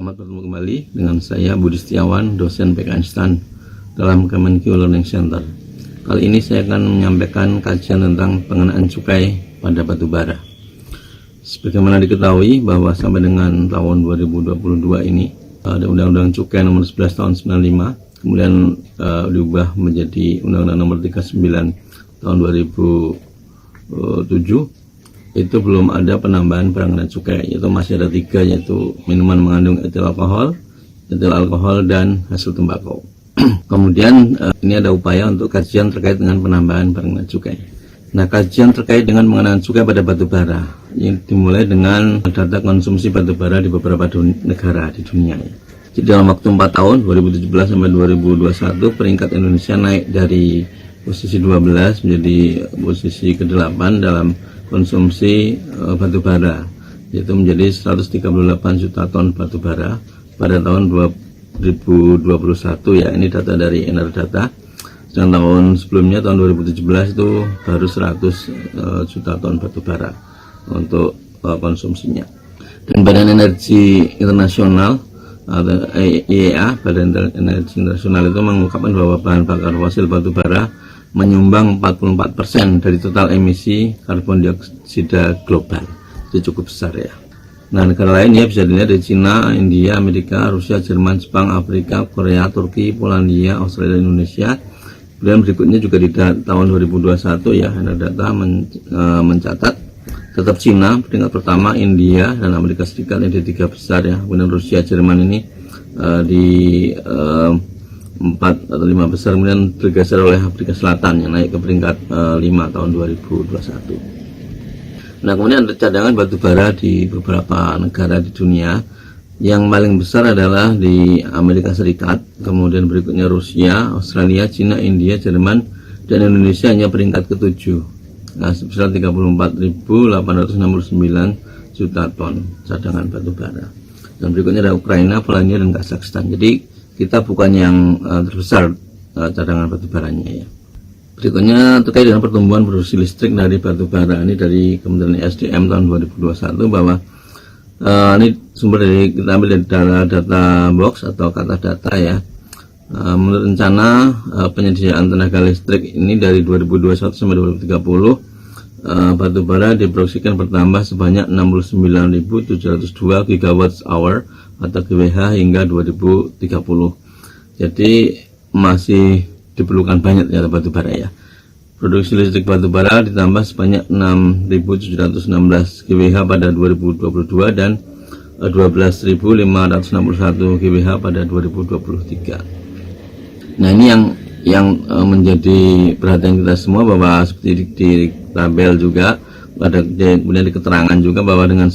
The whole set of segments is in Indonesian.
Selamat bertemu kembali dengan saya Budi Setiawan, dosen PKN STAN dalam Kemenkeu Learning Center. Kali ini saya akan menyampaikan kajian tentang pengenaan cukai pada batubara. Sebagaimana diketahui bahwa sampai dengan tahun 2022 ini ada Undang-Undang Cukai Nomor 11 Tahun 95, kemudian diubah menjadi Undang-Undang Nomor 39 Tahun 2007. Itu belum ada penambahan pengenaan cukai, yaitu masih ada 3, yaitu minuman mengandung etil alkohol, dan hasil tembakau. Kemudian ini ada upaya untuk kajian terkait dengan penambahan pengenaan cukai. Nah, kajian terkait dengan pengenaan cukai pada batubara ini dimulai dengan data konsumsi batubara di beberapa negara di dunia. Jadi dalam waktu 4 tahun 2017 sampai 2021 peringkat Indonesia naik dari posisi 12 menjadi posisi ke-8 dalam konsumsi batubara, yaitu menjadi 138 juta ton batubara pada tahun 2021 ya. Ini data dari Enerdata. Dan tahun sebelumnya tahun 2017 itu baru 100 juta ton batubara untuk konsumsinya. Dan Badan Energi Internasional atau IEA, Badan Energi Internasional itu mengungkapkan bahwa bahan bakar fosil batubara menyumbang 44% dari total emisi karbon dioksida global. Itu cukup besar ya. Nah, negara lain ya bisa dilihat dari Cina, India, Amerika, Rusia, Jerman, Jepang, Afrika, Korea, Turki, Polandia, Australia, Indonesia. Kemudian berikutnya juga di tahun 2021 ya, Enerdata mencatat tetap Cina peringkat pertama, India dan Amerika Serikat ini di 3 besar ya. Kemudian Rusia, Jerman ini di 4 atau 5 besar, kemudian tergeser oleh Afrika Selatan yang naik ke peringkat 5 tahun 2021. Nah, kemudian ada cadangan batubara di beberapa negara di dunia. Yang paling besar adalah di Amerika Serikat, kemudian berikutnya Rusia, Australia, Cina, India, Jerman, dan Indonesia hanya peringkat ke-7. Nah, sebesar 34.869 juta ton cadangan batubara. Dan berikutnya ada Ukraina, Polandia, dan Kazakhstan. Jadi kita bukan yang terbesar cadangan batubaranya ya. Berikutnya terkait dengan pertumbuhan produksi listrik dari batubara, ini dari Kementerian SDM tahun 2021 bahwa ini sumber dari kita ambil dari data box atau kata data ya. Menurut rencana penyediaan tenaga listrik ini dari 2021 sampai 2030 batubara diproyeksikan bertambah sebanyak 69.702 gigawatt hour atau GWH hingga 2030. Jadi masih diperlukan banyak ya batubara ya. Produksi listrik batubara ditambah sebanyak 6.716 GWH pada 2022 dan 12.561 GWH pada 2023. Nah, ini yang menjadi perhatian kita semua, bahwa seperti di tabel juga ada, kemudian di keterangan juga bahwa dengan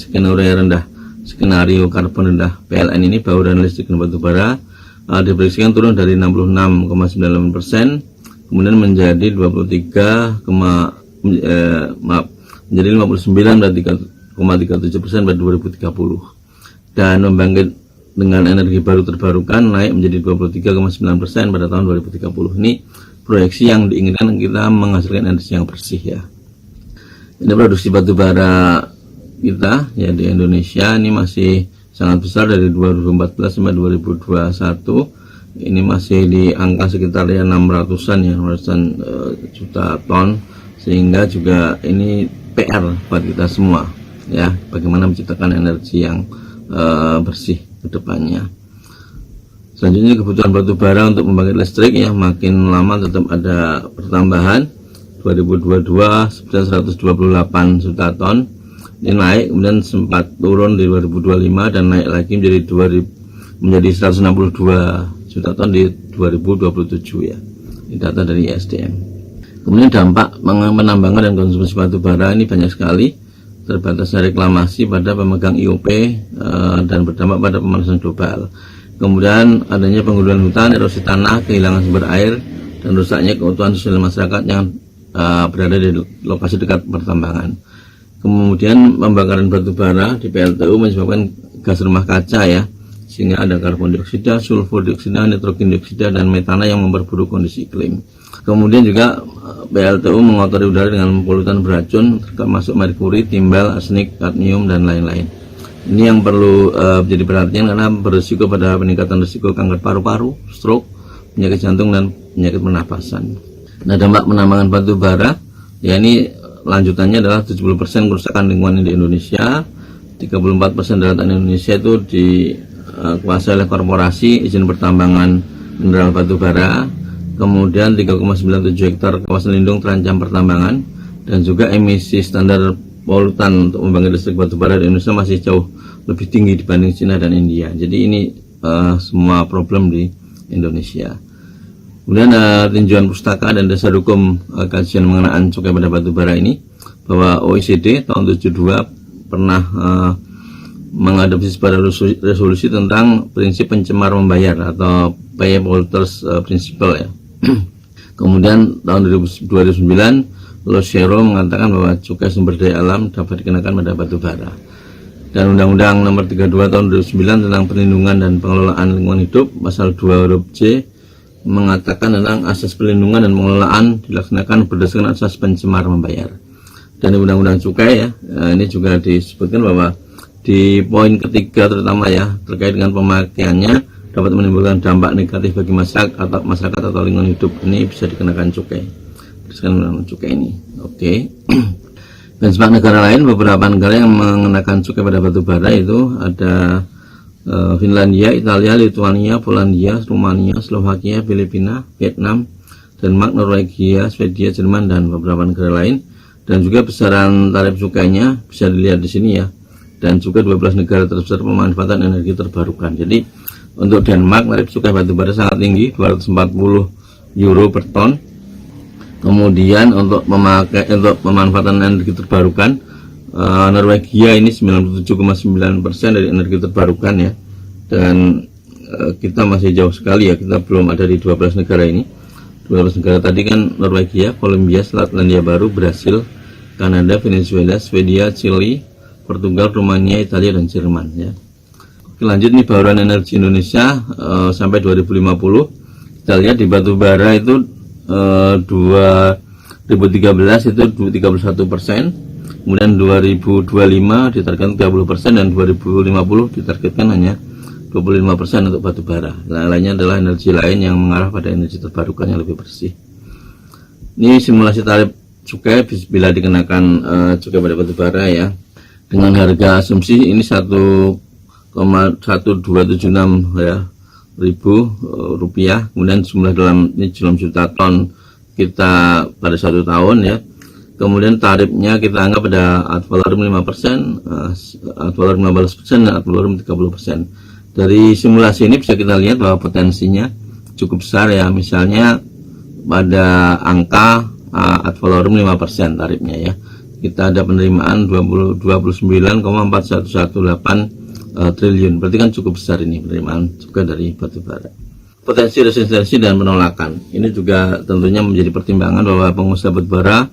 skenario karbon rendah PLN ini, bauran listrik dan batubara diproyeksikan turun dari 66,98% kemudian menjadi 59,37% pada 2030, dan membangkit dengan energi baru terbarukan naik menjadi 23,9% pada tahun 2030. Ini proyeksi yang diinginkan kita menghasilkan energi yang bersih ya. Ini produksi batubara kita ya di Indonesia ini masih sangat besar dari 2014 sampai 2021. Ini masih di angka sekitar ya 600-an juta ton, sehingga juga ini PR buat kita semua ya, bagaimana menciptakan energi yang bersih ke depannya. Selanjutnya kebutuhan batubara untuk membangkit listrik ya, makin lama tetap ada pertambahan. 2022 sebesar 128 juta ton. Ini naik, kemudian sempat turun di 2025 dan naik lagi menjadi 162 juta ton di 2027 ya. Ini data dari SDM. Kemudian dampak penambangan dan konsumsi batubara ini banyak sekali. Terbatasnya reklamasi pada pemegang IOP dan berdampak pada pemanasan global. Kemudian adanya penggundulan hutan, erosi tanah, kehilangan sumber air, dan rusaknya keutuhan sosial masyarakat yang berada di lokasi dekat pertambangan. Kemudian pembakaran batubara di PLTU menyebabkan gas rumah kaca ya, sehingga ada karbon dioksida, sulfur dioksida, nitrogen dioksida, dan metana yang memperburuk kondisi iklim. Kemudian juga PLTU mengotori udara dengan polutan beracun termasuk merkuri, timbal, arsenik, kadmium, dan lain-lain. Ini yang perlu menjadi perhatian karena berisiko pada peningkatan risiko kanker paru-paru, stroke, penyakit jantung dan penyakit pernapasan. Nah, dampak penambangan batu bara, ya ini lanjutannya adalah 70% kerusakan lingkungan di Indonesia, 34% daratan Indonesia itu dikuasai oleh korporasi izin pertambangan mineral batu bara, kemudian 3,97 hektar kawasan lindung terancam pertambangan, dan juga emisi standar polutan untuk membangkit listrik batu bara di Indonesia masih jauh lebih tinggi dibanding Cina dan India. Jadi ini semua problem di Indonesia. Kemudian tinjauan pustaka dan dasar hukum kajian mengenai cukai pada batu bara ini, bahwa OECD tahun 72 pernah mengadopsi sebuah resolusi tentang prinsip pencemar membayar atau pay polluters principle ya. Kemudian tahun 2009 Losero mengatakan bahwa cukai sumber daya alam dapat dikenakan pada batu bara. Dan Undang-Undang Nomor 32 Tahun 2009 tentang perlindungan dan pengelolaan lingkungan hidup pasal 2 huruf C mengatakan tentang asas perlindungan dan pengelolaan dilaksanakan berdasarkan asas pencemar membayar. Dan Undang-Undang Cukai ya, ini juga disebutkan bahwa di poin ketiga terutama ya, terkait dengan pemakaiannya dapat menimbulkan dampak negatif bagi masyarakat atau lingkungan hidup, ini bisa dikenakan cukai. Berdasarkan cukai ini. Oke. Dan sebagai negara lain, beberapa negara yang mengenakan cukai pada batu bara itu ada Finlandia, Italia, Lituania, Polandia, Rumania, Slovakia, Filipina, Vietnam, Denmark, Norwegia, Swedia, Jerman, dan beberapa negara lain. Dan juga besaran tarif cukainya bisa dilihat di sini ya. Dan juga 12 negara terbesar pemanfaatan energi terbarukan. Jadi untuk Denmark tarif cukai batu bara sangat tinggi, 240 euro per ton. Kemudian untuk pemanfaatan energi terbarukan, Norwegia ini 97,9% dari energi terbarukan ya. Dan kita masih jauh sekali ya, kita belum ada di 12 negara ini. 12 negara tadi kan Norwegia, Kolombia, Selandia Baru, Brasil, Kanada, Venezuela, Swedia, Chili, Portugal, Rumania, Italia, dan Jerman ya. Oke, lanjut nih bauran energi Indonesia sampai 2050. Kita lihat di batu bara itu 2013 itu 31%, kemudian 2025 ditargetkan 30%, dan 2050 ditargetkan hanya 25% untuk batu bara. Lainnya adalah energi lain yang mengarah pada energi terbarukan yang lebih bersih. Ini simulasi tarif cukai bila dikenakan cukai pada batu bara ya, dengan harga asumsi ini 1,1276 ya ribu rupiah, kemudian jumlah dalam juta ton kita pada 1 tahun ya. Kemudian tarifnya kita anggap ada ad valorem 5%, ad valorem 15%, dan ad valorem 30%. Dari simulasi ini bisa kita lihat bahwa potensinya cukup besar ya. Misalnya pada angka ad valorem 5% tarifnya ya, kita ada penerimaan 29,4118 triliun. Berarti kan cukup besar ini penerimaan juga dari batu bara. Potensi resistensi dan penolakan ini juga tentunya menjadi pertimbangan bahwa pengusaha batu bara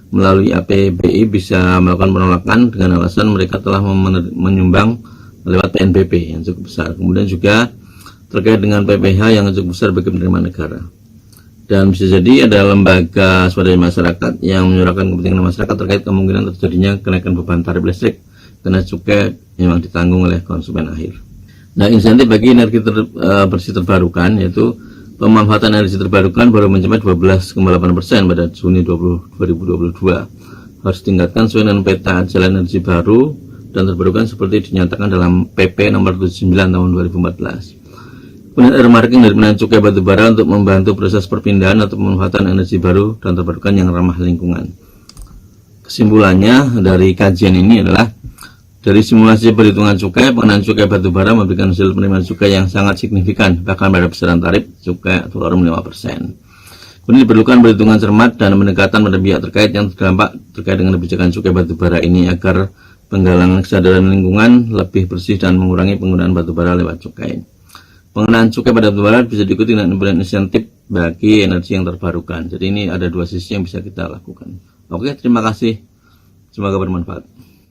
melalui APBI bisa melakukan penolakan dengan alasan mereka telah menyumbang lewat PNBP yang cukup besar. Kemudian juga terkait dengan PPH yang cukup besar bagi penerimaan negara. Dan bisa jadi ada lembaga swadaya masyarakat yang menyuarakan kepentingan masyarakat terkait kemungkinan terjadinya kenaikan beban tarif listrik karena cukai memang ditanggung oleh konsumen akhir. Nah, insentif bagi energi bersih terbarukan yaitu pemanfaatan energi terbarukan baru mencapai 12,8% pada Juni 2022. Harus ditingkatkan sesuai dengan peta jalan energi baru dan terbarukan seperti dinyatakan dalam PP nomor 79 tahun 2014. Kemudian earmarking dari penanaman cukai batu bara untuk membantu proses perpindahan atau pemanfaatan energi baru dan terbarukan yang ramah lingkungan. Kesimpulannya dari kajian ini adalah dari simulasi perhitungan cukai, pengenaan cukai batu bara memberikan hasil penerimaan cukai yang sangat signifikan, bahkan pada besaran tarif cukai ad valorem 5%. Kemudian diperlukan perhitungan cermat dan pendekatan pada pihak terkait yang terdampak terkait dengan kebijakan cukai batu bara ini agar penggalangan kesadaran lingkungan lebih bersih dan mengurangi penggunaan batu bara lewat cukai. Pengenaan cukai pada batu bara bisa diikuti dengan pemberian insentif bagi energi yang terbarukan. Jadi ini ada dua sisi yang bisa kita lakukan. Oke, terima kasih. Semoga bermanfaat.